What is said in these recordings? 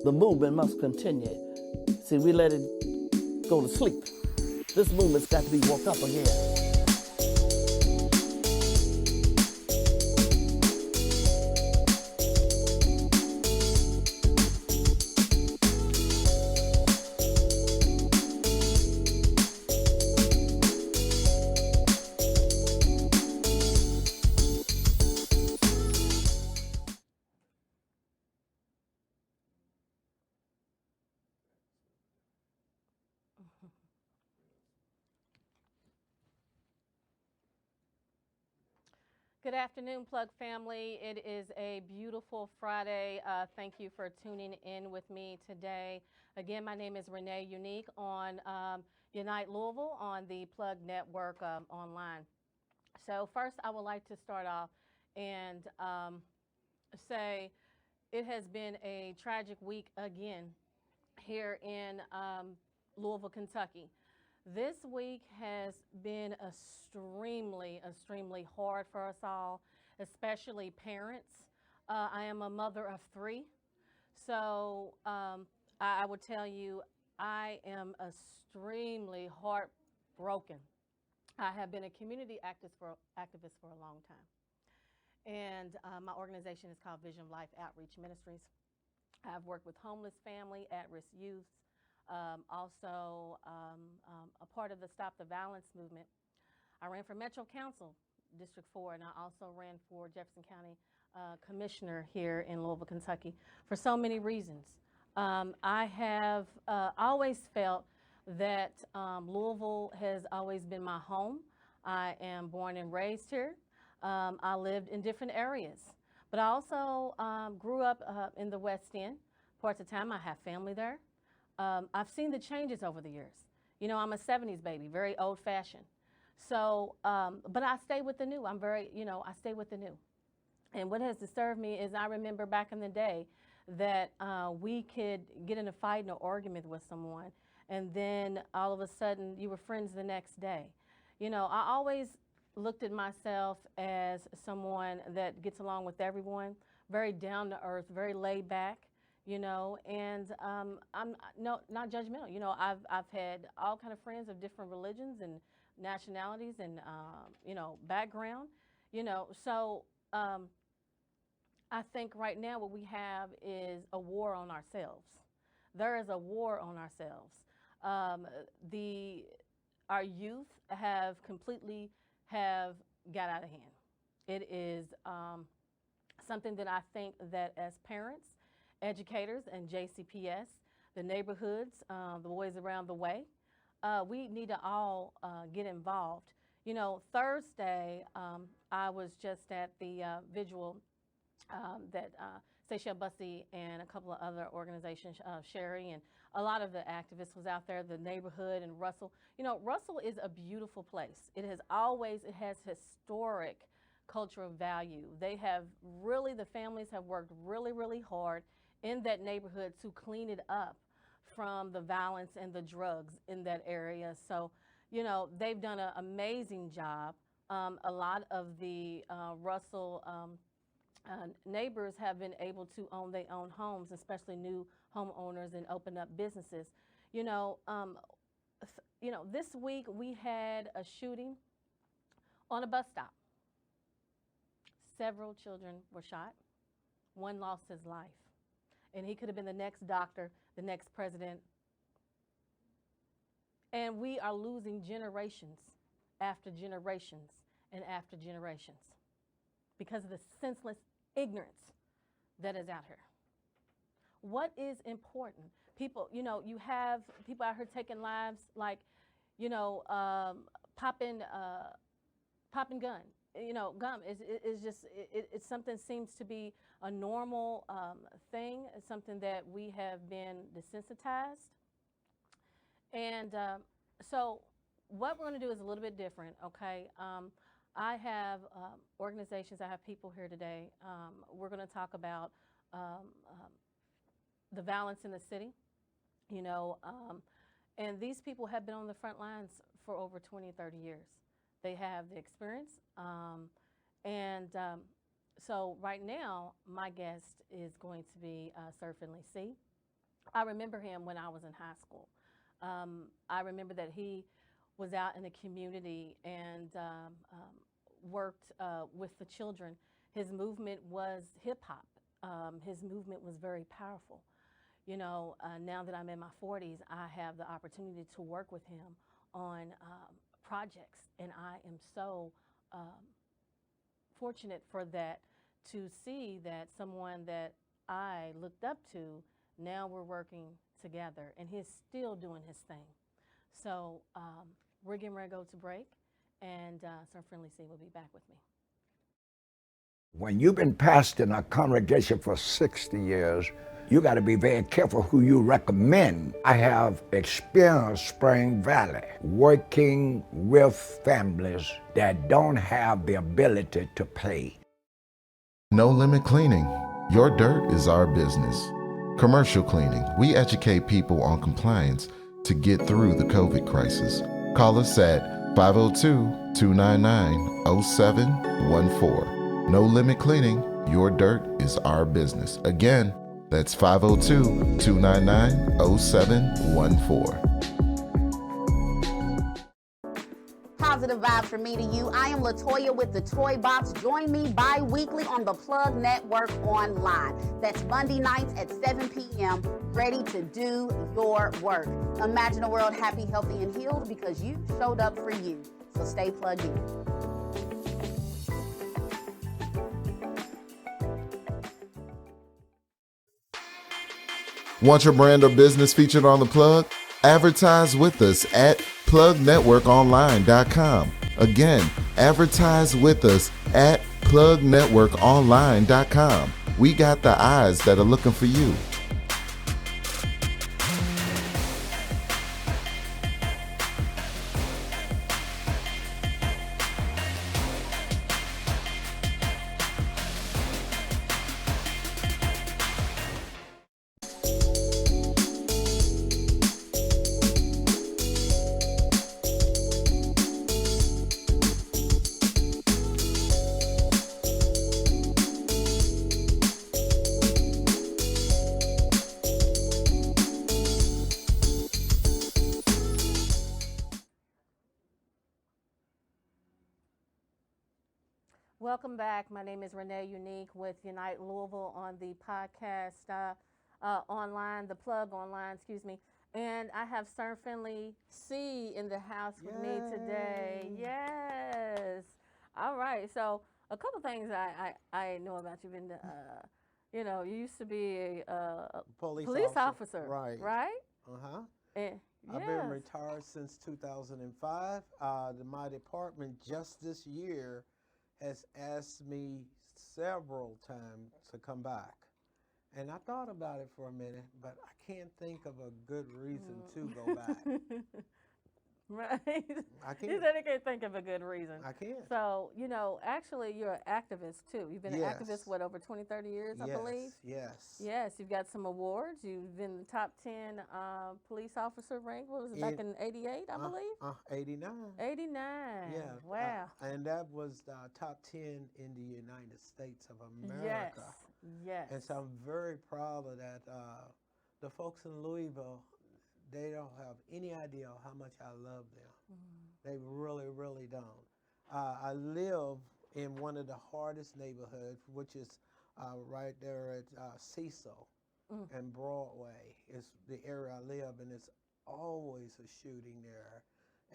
The movement must continue. See, we let it go to sleep. This movement's got to be woke up again. Good afternoon, Plug family. It is a beautiful Friday. Thank you for tuning in with me today. Again, my name is Renee Unique on Unite Louisville on the Plug Network online. So first, I would like to start off and say it has been a tragic week again here in Louisville, Kentucky. This week has been extremely hard for us all, especially parents. I am a mother of three, so I would tell you I am extremely heartbroken. I have been a community activist for a long time, and my organization is called Vision of Life Outreach Ministries. I've worked with homeless family, at-risk youth, a part of the Stop the Violence movement. I ran for Metro Council, District 4, and I also ran for Jefferson County Commissioner here in Louisville, Kentucky, for so many reasons. I have always felt that Louisville has always been my home. I am born and raised here. I lived in different areas, but I also grew up in the West End. Parts of the time I have family there. I've seen the changes over the years. You know, I'm a 70s baby, very old fashioned. So, but I stay with the new. I stay with the new. And what has disturbed me is I remember back in the day that we could get in a fight and an argument with someone, and then all of a sudden you were friends the next day. You know, I always looked at myself as someone that gets along with everyone, very down to earth, very laid back. You know, and I'm not judgmental. You know, I've had all kind of friends of different religions and nationalities and background. You know, so I think right now what we have is a war on ourselves. There is a war on ourselves. Our youth have completely got out of hand. It is something that I think that as parents, educators, and JCPS, the neighborhoods, the boys around the way, we need to all get involved. You know, Thursday, I was just at the vigil that Kesia and a couple of other organizations, Sherry, and a lot of the activists was out there, the neighborhood and Russell. You know, Russell is a beautiful place. It has historic cultural value. They have really, the families have worked really hard in that neighborhood to clean it up from the violence and the drugs in that area. So, you know, they've done an amazing job. A lot of the Russell neighbors have been able to own their own homes, especially new homeowners, and open up businesses. You know, this week we had a shooting on a bus stop. Several children were shot. One lost his life. And he could have been the next doctor, the next president. And we are losing generations after generations and after generations because of the senseless ignorance that is out here. What is important? People, you know, you have people out here taking lives like, you know, popping gun. You know, gum is just, it's something seems to be a normal thing. It's something that we have been desensitized. And so what we're going to do is a little bit different, okay? I have organizations, I have people here today. We're going to talk about the violence in the city, you know, and these people have been on the front lines for over 20, 30 years. They have the experience. So right now, my guest is going to be Sir Finley C. I remember him when I was in high school. I remember that he was out in the community and worked with the children. His movement was hip hop. His movement was very powerful. You know, now that I'm in my 40s, I have the opportunity to work with him on projects, and I am so um, fortunate for that, to see that someone that I looked up to, now we're working together, and he's still doing his thing. So we're getting ready to go to break, and Sir Friendly C will be back with me. When you've been pastoring a congregation for 60 years, you got to be very careful who you recommend. I have experienced Spring Valley working with families that don't have the ability to pay. No Limit Cleaning. Your dirt is our business. Commercial cleaning. We educate people on compliance to get through the COVID crisis. Call us at 502-299-0714. No Limit Cleaning. Your dirt is our business. Again, that's 502-299-0714. Positive vibes from me to you. I am LaToya with the Toy Box. Join me bi-weekly on the Plug Network online. That's Monday nights at 7 p.m. ready to do your work. Imagine a world happy, healthy, and healed because you showed up for you. So stay plugged in. Want your brand or business featured on the Plug? Advertise with us at plugnetworkonline.com. Again, advertise with us at plugnetworkonline.com. We got the eyes that are looking for you. Welcome back. My name is Renee Unique with Unite Louisville on the podcast online, the Plug online, excuse me. And I have Sir Finley C in the house with me today. Yes. All right. So a couple things I know about you. Been, you know, you used to be a police officer, Right. right? Uh-huh. And, I've been yes. retired since 2005. My department just this year has asked me several times to come back. And I thought about it for a minute, but I can't think of a good reason to go back. Right. I He can't. said he can't think of a good reason. I can't. So, you know, actually, you're an activist too. You've been an Yes. activist, what, over 20, 30 years, I Yes, believe? yes. Yes, you've got some awards. You've been the top 10 police officer ranked, what was it, back in 88, I believe? 89. 89. Yeah. Wow. And that was top 10 in the United States of America. Yes. And so I'm very proud of that. The folks in Louisville, they don't have any idea how much I love them. They really, really don't. I live in one of the hardest neighborhoods, which is right there at Cecil and Broadway. It's the area I live, and it's always a shooting there.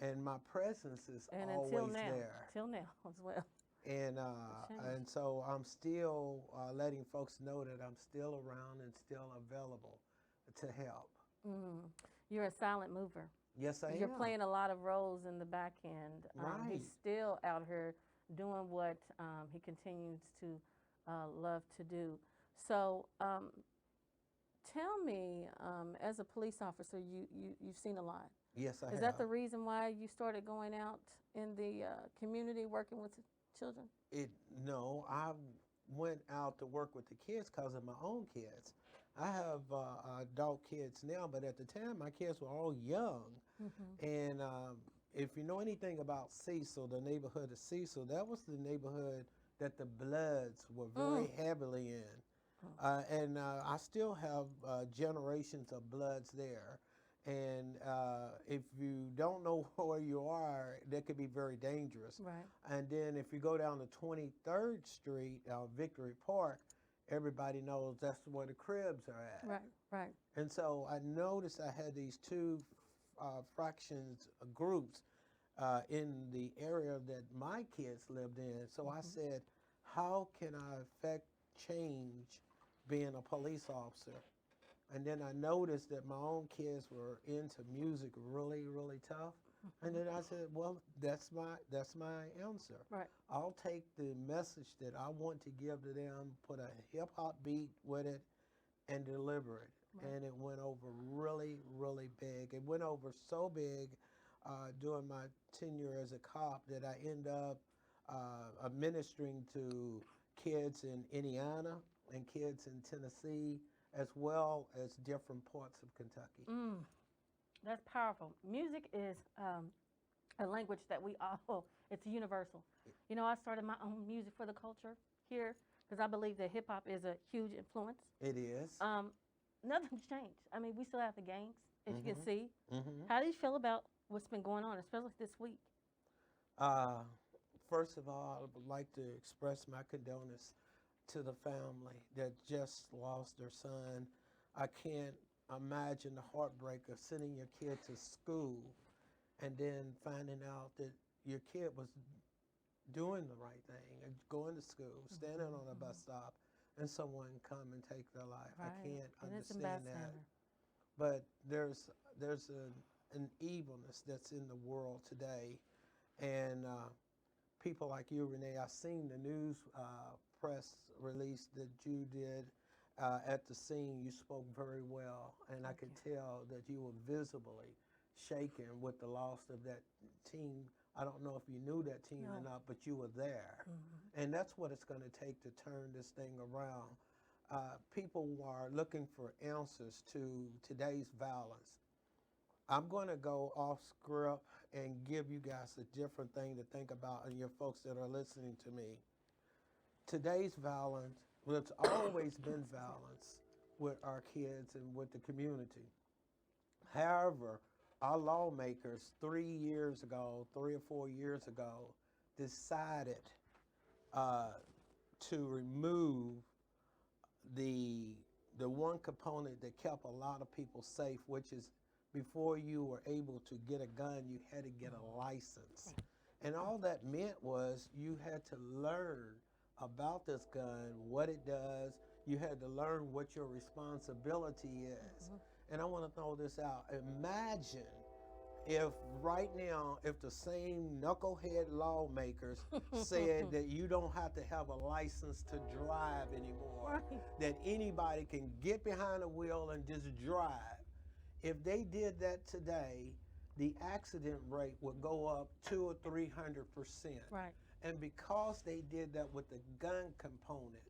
And my presence is And always until now, there. till now as well. And so I'm still letting folks know that I'm still around and still available to help. You're a silent mover. Yes, I am. You're playing a lot of roles in the back end. Right. He's still out here doing what he continues to love to do. So tell me, as a police officer, you've seen a lot. Yes, I have. Is that the reason why you started going out in the community working with children? No, I went out to work with the kids because of my own kids. I have adult kids now, but at the time, my kids were all young. And if you know anything about Cecil, the neighborhood of Cecil, that was the neighborhood that the Bloods were very heavily in. And I still have generations of Bloods there. And if you don't know where you are, that could be very dangerous. Right. And then if you go down to 23rd Street, Victory Park, everybody knows that's where the cribs are at. Right. Right. And so I noticed I had these two fractions groups in the area that my kids lived in. So I said, how can I affect change being a police officer? And then I noticed that my own kids were into music really, really tough. And then I said, well, that's my answer. Right. I'll take the message that I want to give to them, put a hip hop beat with it, and deliver it. Right. And it went over really, really big. It went over so big during my tenure as a cop that I ended up administering to kids in Indiana and kids in Tennessee, as well as different parts of Kentucky. That's powerful. Music is a language that we all, it's universal. You know, I started my own music for the culture here because I believe that hip hop is a huge influence. It is. Nothing's changed. I mean, we still have the gangs, as you can see. Mm-hmm. How do you feel about what's been going on, especially this week? First of all, I would like to express my condolence to the family that just lost their son. I can't imagine the heartbreak of sending your kid to school and then finding out that your kid was doing the right thing, and going to school, standing on a bus stop, and someone come and take their life. Right. I can't And it's understand that. But there's an evilness that's in the world today, and people like you, Renee, I've seen the news press release that you did at the scene. You spoke very well, and I could tell that you were visibly shaken with the loss of that team. I don't know if you knew that team or not, but you were there. And that's what it's going to take to turn this thing around. People are looking for answers to today's violence. I'm going to go off script and give you guys a different thing to think about, and your folks that are listening to me. Today's violence, well, it's always been violence with our kids and with the community. However, our lawmakers 3 years ago, 3 or 4 years ago, decided to remove the one component that kept a lot of people safe, which is before you were able to get a gun, you had to get a license. And all that meant was you had to learn about this gun, what it does. You had to learn what your responsibility is. And I want to throw this out. Imagine if right now, if the same knucklehead lawmakers said that you don't have to have a license to drive anymore, that anybody can get behind a wheel and just drive. If they did that today, the accident rate would go up 200 or 300%. Right. And because they did that with the gun component,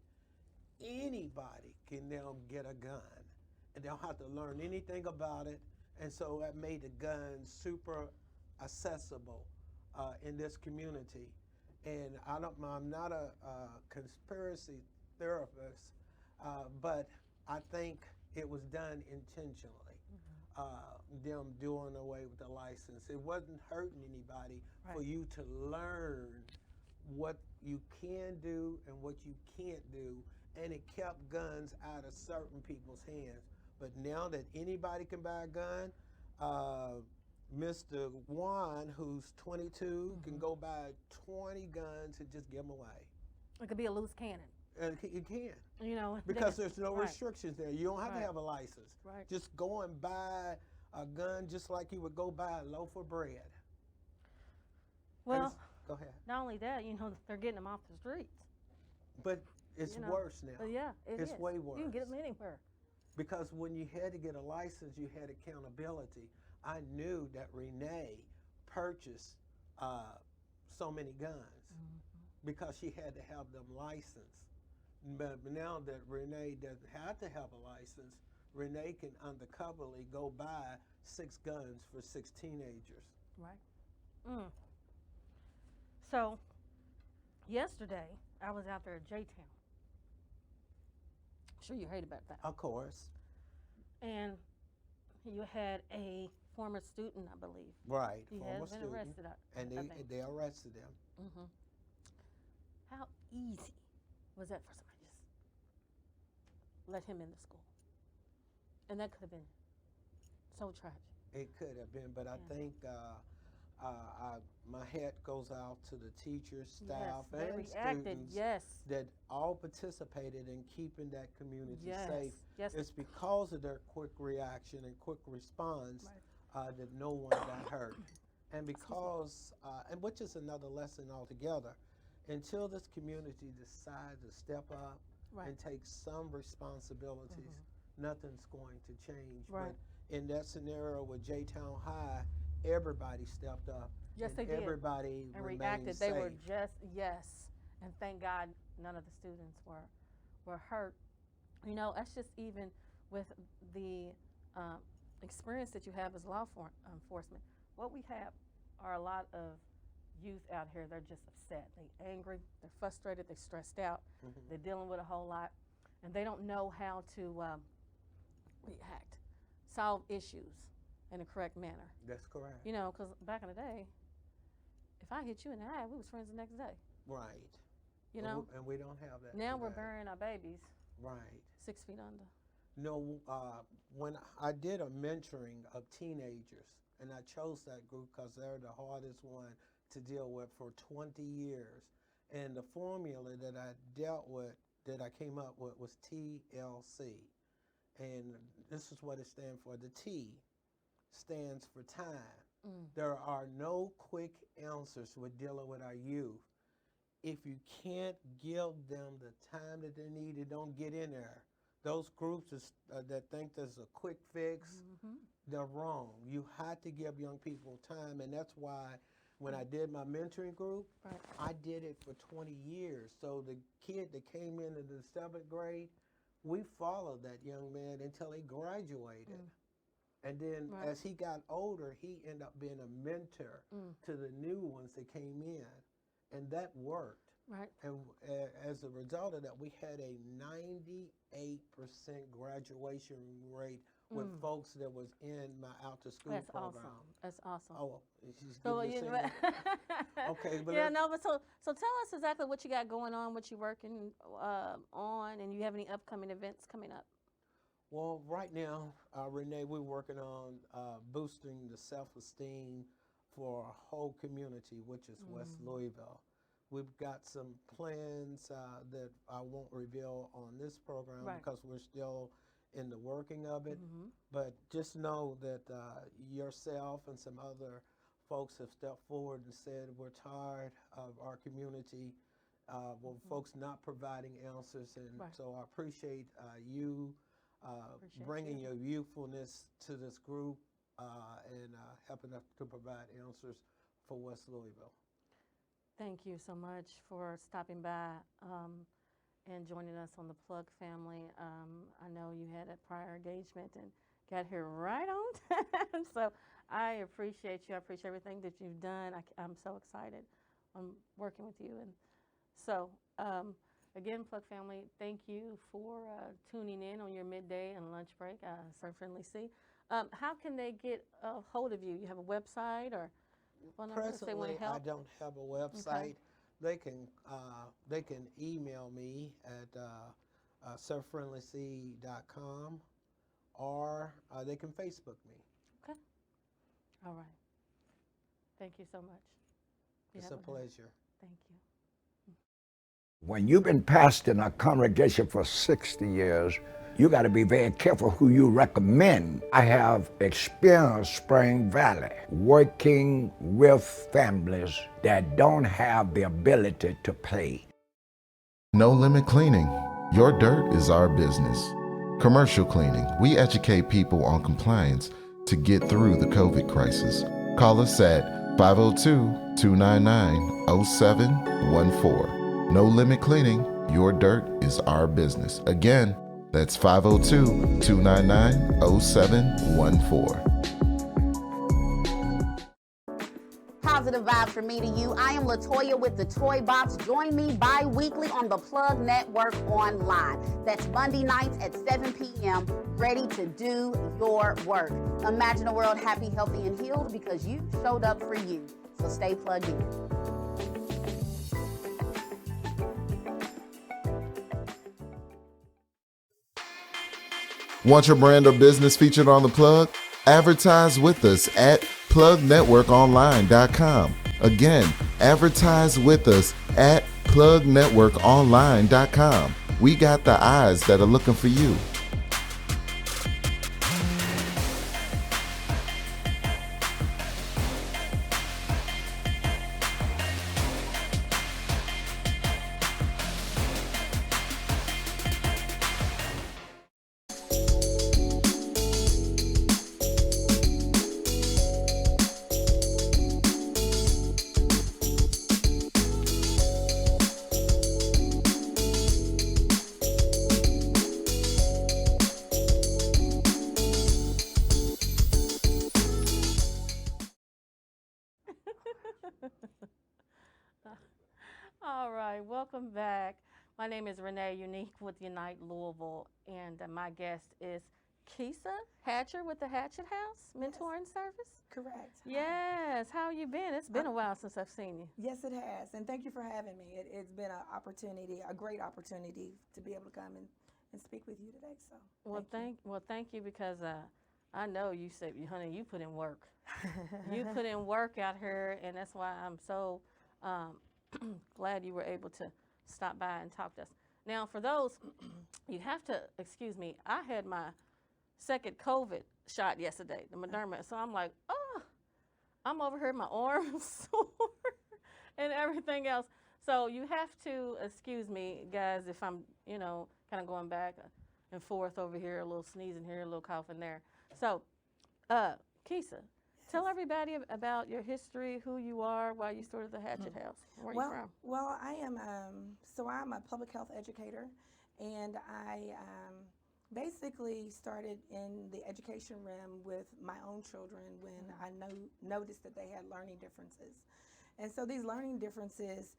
anybody can now get a gun. And they don't have to learn anything about it. And so that made the gun super accessible in this community. And I'm not a conspiracy theorist, but I think it was done intentionally. Them doing away with the license. It wasn't hurting anybody for you to learn what you can do and what you can't do, and it kept guns out of certain people's hands. But now that anybody can buy a gun, Mr. Juan, who's 22, can go buy 20 guns and just give them away. It could be a loose cannon. And you can. You know, because there's no restrictions there. You don't have to have a license. Right. Just go and buy a gun just like you would go buy a loaf of bread. Well, go ahead. Not only that, you know, they're getting them off the streets. But it's worse now. But yeah, it's way worse. You can get them anywhere. Because when you had to get a license, you had accountability. I knew that Renee purchased so many guns because she had to have them licensed. But now that Renee doesn't have to have a license, Renee can undercoverly go buy 6 guns for 6 teenagers. Right. So, yesterday, I was out there at J-Town sure you heard about that. Of course. And you had a former student, I believe. Right. He former has been student, arrested. and I think. they arrested him. Mm-hmm. How easy was that for somebody to just let him in the school? And that could have been so tragic. It could have been, but I think my hat goes out to the teachers, staff, yes, they and reacted. students Yes. that all participated in keeping that community Yes. safe. Yes. It's because of their quick reaction and quick response that no one got hurt. And because, and which is another lesson altogether, until this community decides to step up and take some responsibilities, nothing's going to change. Right. But in that scenario with J-Town High, everybody stepped up. Yes, and they did. Everybody And remained reacted. safe. They were just, yes. And thank God none of the students were hurt. You know, that's just even with the experience that you have as law enforcement. What we have are a lot of youth out here. They're just upset. They're angry. They're frustrated. They're stressed out. They're dealing with a whole lot. And they don't know how to react, solve issues in a correct manner. That's correct. You know, because back in the day, if I hit you in the eye, we was friends the next day. Right. You know? And we don't have that. Now we're today. burying our babies Right. 6 feet under. No, when I did a mentoring of teenagers, and I chose that group because they're the hardest one to deal with for 20 years. And the formula that I dealt with, that I came up with, was TLC. And this is what it stands for. The T stands for time. There are no quick answers with dealing with our youth. If you can't give them the time that they need, it don't get in there. Those groups that think there's a quick fix, they're wrong. You have to give young people time, and that's why when I did my mentoring group, I did it for 20 years. So the kid that came into the 7th grade, we followed that young man until he graduated. And then as he got older, he ended up being a mentor to the new ones that came in. And that worked. Right. And as a result of that, we had a 98% graduation rate with folks that was in my out-to-school That's program. awesome. That's awesome. Oh, she's So, giving you me a okay, but yeah, no, but so tell us exactly what you got going on, what you're working on, and you have any upcoming events coming up. Well, right now, Renee, we're working on boosting the self-esteem for our whole community, which is West Louisville. We've got some plans that I won't reveal on this program because we're still in the working of it. But just know that yourself and some other folks have stepped forward and said we're tired of our community, folks not providing answers. And so I appreciate you bringing your youthfulness to this group and helping us to provide answers for West Louisville. Thank you so much for stopping by and joining us on the Plug family. I know you had a prior engagement and got here right on time. So I appreciate you. I appreciate everything that you've done. I'm so excited on working with you. And so, again, Plug family, thank you for tuning in on your midday and lunch break, Surf Friendly Sea. How can they get a hold of you? You have a website or phone number if they want Presently, to help? I don't have a website. They can email me at surffriendlysea.com or they can Facebook me. Okay. All right. Thank you so much. You It's have a pleasure. Thank you. When you've been pastoring a congregation for 60 years, you got to be very careful who you recommend. I have experienced Spring Valley working with families that don't have the ability to pay. No Limit Cleaning. Your dirt is our business. Commercial cleaning. We educate people on compliance to get through the COVID crisis. Call us at 502-299-0714. No Limit Cleaning. Your dirt is our business. Again, that's 502-299-0714. positive vibes from me to you. I am Latoya with the Toy Box. Join me bi-weekly on the Plug Network Online. That's Monday nights at 7 p.m., ready to do your work. Imagine a world happy, healthy, and healed because you showed up for you. So stay plugged in. Want your brand or business featured on The Plug? Advertise with us at plugnetworkonline.com. Again, advertise with us at plugnetworkonline.com. We got the eyes that are looking for you. All right, welcome back. My name is Renee Unique with Unite Louisville, and my guest is Kesia Hatcher with the Hatchet House Mentoring Service. Correct. Yes, how you been? It's been a while since I've seen you. Yes, it has, and thank you for having me. It's been an opportunity, a great opportunity to be able to come and speak with you today. So, Thank you because I know you said, honey, you put in work. You put in work out here, and that's why I'm so glad you were able to stop by and talk to us. Now, for those, you have to excuse me. I had my second COVID shot yesterday, the Moderna. So I'm like, oh, I'm over here, my arms sore and everything else. So you have to excuse me, guys, if I'm, kind of going back and forth over here, a little sneezing here, a little coughing there. So, Kesia, tell everybody about your history, who you are, why you started the Hatchet House. Where are you from? Well, I'm a public health educator, and I basically started in the education realm with my own children when I noticed that they had learning differences. And so these learning differences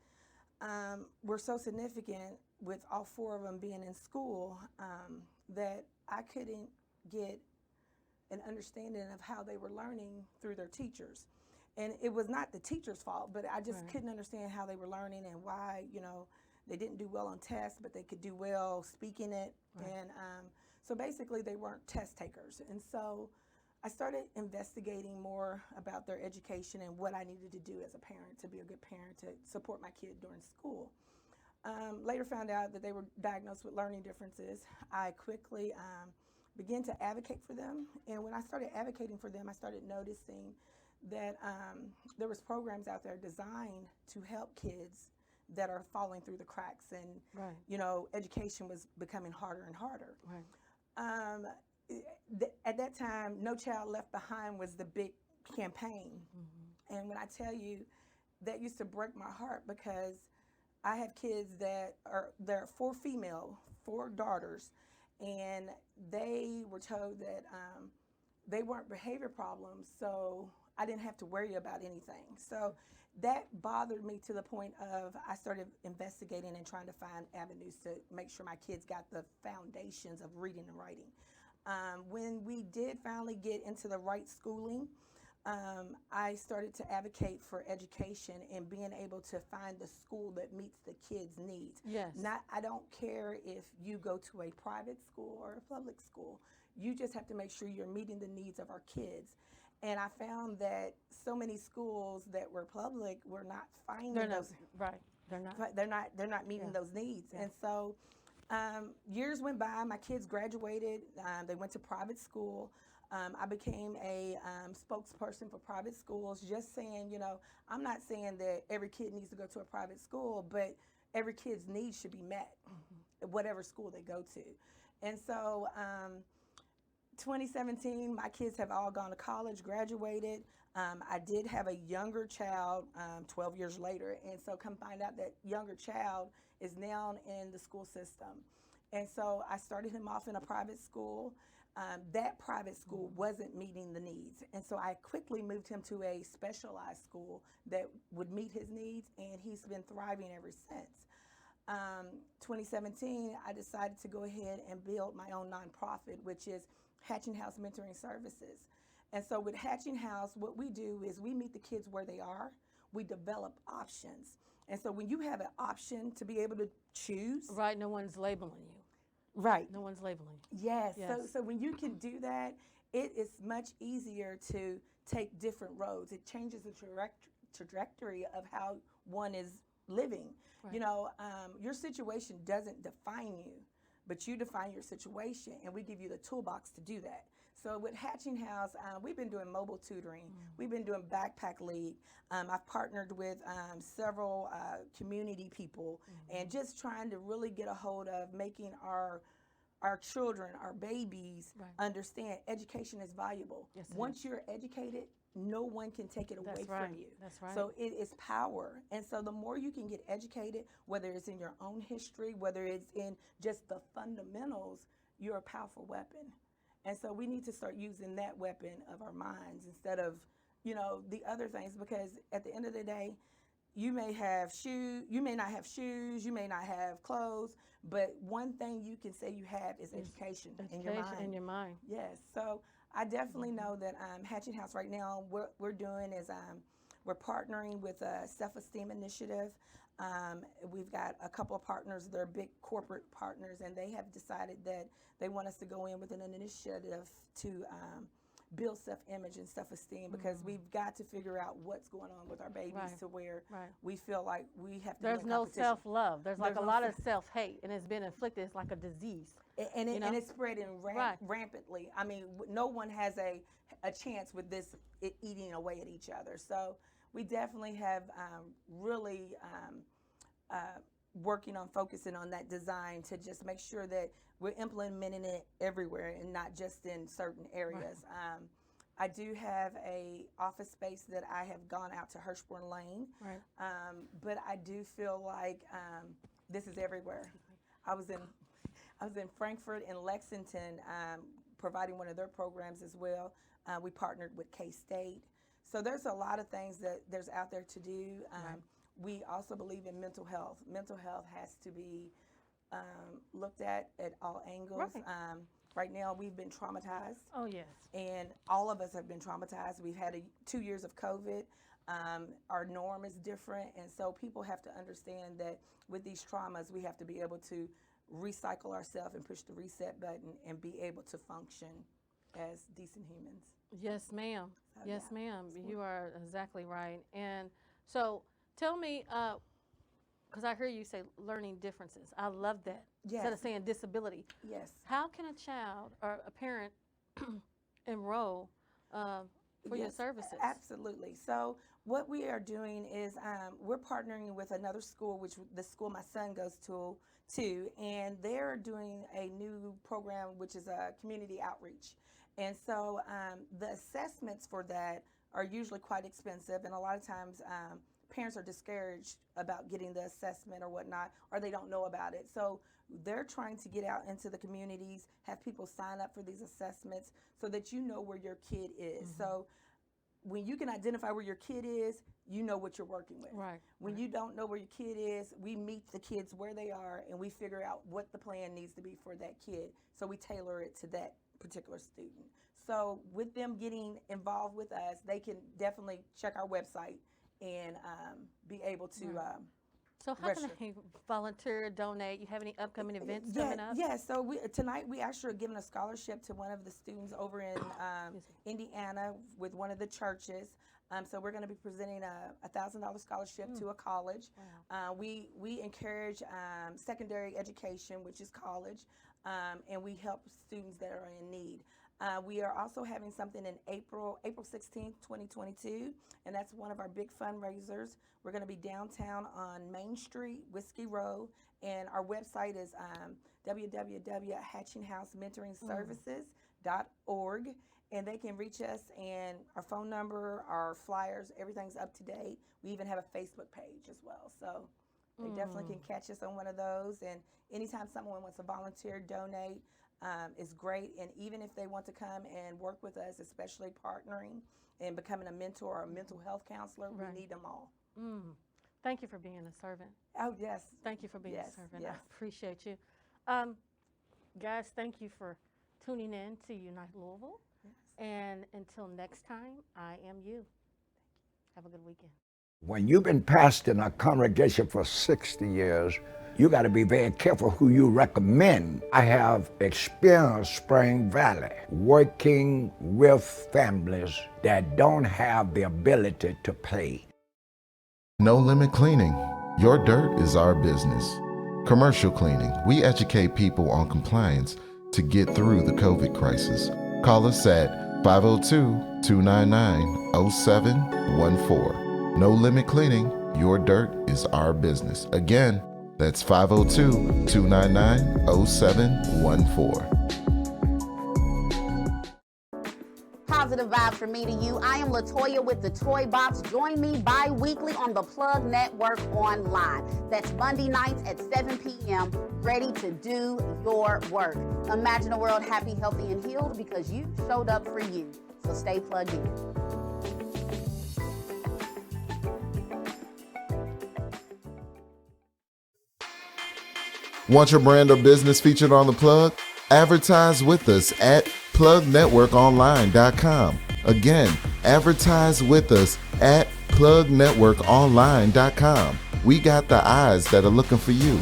were so significant with all four of them being in school that I couldn't get an understanding of how they were learning through their teachers. And it was not the teacher's fault, but I just couldn't understand how they were learning and why, they didn't do well on tests, but they could do well speaking it. And so basically they weren't test takers. And so I started investigating more about their education and what I needed to do as a parent to be a good parent to support my kid during school. Later found out that they were diagnosed with learning differences. I quickly began to advocate for them. And when I started advocating for them, I started noticing that there was programs out there designed to help kids that are falling through the cracks, and education was becoming harder and harder. At that time, No Child Left Behind was the big campaign. And when I tell you, that used to break my heart because I have kids they're 4 daughters, and they were told that they weren't behavior problems, so I didn't have to worry about anything. So that bothered me to the point of I started investigating and trying to find avenues to make sure my kids got the foundations of reading and writing. When we did finally get into the right schooling, I started to advocate for education and being able to find the school that meets the kids' needs. Yes. I don't care if you go to a private school or a public school. You just have to make sure you're meeting the needs of our kids. And I found that so many schools that were public were not finding those. They're not meeting those needs. And so years went by. My kids graduated. They went to private school. I became a spokesperson for private schools, just saying, I'm not saying that every kid needs to go to a private school, but every kid's needs should be met, whatever school they go to. And so 2017, my kids have all gone to college, graduated. I did have a younger child 12 years later, and so come find out that younger child is now in the school system. And so I started him off in a private school. that private school wasn't meeting the needs. And so I quickly moved him to a specialized school that would meet his needs, and he's been thriving ever since. 2017, I decided to go ahead and build my own nonprofit, which is Hatching House Mentoring Services. And so with Hatching House, what we do is we meet the kids where they are. We develop options. And so when you have an option to be able to choose. Right, no one's labeling you. Right. No one's labeling you. Yes. Yes. So when you can do that, it is much easier to take different roads. It changes the trajectory of how one is living. Right. You know, your situation doesn't define you, but you define your situation, and we give you the toolbox to do that. So with Hatching House, we've been doing mobile tutoring. We've been doing Backpack League. I've partnered with several community people, and just trying to really get a hold of making our children, our babies, understand education is valuable. Yes, it Once you're educated, no one can take it away from you. That's right. So it is power. And so the more you can get educated, whether it's in your own history, whether it's in just the fundamentals, you're a powerful weapon. And so we need to start using that weapon of our minds instead of, you know, the other things, because at the end of the day, you may have shoes, you may not have shoes, you may not have clothes, but one thing you can say you have is education in your mind. In your mind. Yes. So I definitely know that Hatching House right now, what we're doing is we're partnering with a self-esteem initiative. We've got a couple of partners, they're big corporate partners, and they have decided that they want us to go in with an initiative to build self-image and self-esteem, because we've got to figure out what's going on with our babies to where we feel like we have to There's be in no competition. self-love. There's like There's a no lot of self-hate, and it's been inflicted. It's like a disease. And you know? it's spreading rampantly. I mean, no one has a chance with this eating away at each other. So we definitely have really working on focusing on that design to just make sure that we're implementing it everywhere and not just in certain areas. I do have a office space that I have gone out to Hirschborn Lane, but I do feel like this is everywhere. I was in Frankfurt and Lexington providing one of their programs as well. We partnered with K-State. So there's a lot of things that there's out there to do. We also believe in mental health. Mental health has to be looked at all angles. Right now, we've been traumatized. Oh, yes. And all of us have been traumatized. We've had 2 years of COVID. Our norm is different. And so people have to understand that with these traumas, we have to be able to recycle ourselves and push the reset button and be able to function as decent humans. Yes, ma'am. So, Yes, yeah. ma'am. You are exactly right. And so tell me, because I hear you say learning differences. I love that. Yes. Instead of saying disability. Yes. How can a child or a parent enroll for your services? Absolutely. So what we are doing is we're partnering with another school, which the school my son goes to, and they're doing a new program, which is a community outreach. And so the assessments for that are usually quite expensive, and a lot of times parents are discouraged about getting the assessment or whatnot, or they don't know about it. So they're trying to get out into the communities, have people sign up for these assessments so that you know where your kid is. So when you can identify where your kid is, you know what you're working with. Right. When you don't know where your kid is, we meet the kids where they are and we figure out what the plan needs to be for that kid. So we tailor it to that particular student. So with them getting involved with us, they can definitely check our website and be able to So how can they volunteer, donate? You have any upcoming events coming up? Yeah, so tonight we actually are giving a scholarship to one of the students over in Indiana with one of the churches. So we're going to be presenting a $1,000 scholarship to a college. Wow. We encourage secondary education, which is college, and we help students that are in need. We are also having something in April 16th, 2022, and that's one of our big fundraisers. We're going to be downtown on Main Street, Whiskey Row, and our website is www.hatchinghousementoringservices.org, and they can reach us, and our phone number, our flyers, everything's up to date. We even have a Facebook page as well, so they definitely can catch us on one of those. And anytime someone wants to volunteer, donate, is great. And even if they want to come and work with us, especially partnering and becoming a mentor or a mental health counselor, Right. we need them all. Thank you for being a servant. Oh, yes. Thank you for being Yes, a servant. yes. I appreciate you. Guys, thank you for tuning in to Unite Louisville. Yes. And until next time, I am you. Have a good weekend. When you've been pastoring a congregation for 60 years, you got to be very careful who you recommend. I have experienced Spring Valley working with families that don't have the ability to pay. No Limit Cleaning. Your dirt is our business. Commercial cleaning. We educate people on compliance to get through the COVID crisis. Call us at 502-299-0714. No Limit Cleaning. Your dirt is our business. Again, that's 502-299-0714. Positive vibes from me to you. I am Latoya with the Toy Box. Join me bi-weekly on the Plug Network online. That's Monday nights at 7 p.m. ready to do your work. Imagine a world happy, healthy, and healed because you showed up for you. So stay plugged in. Want your brand or business featured on The Plug? Advertise with us at plugnetworkonline.com. Again, advertise with us at plugnetworkonline.com. We got the eyes that are looking for you.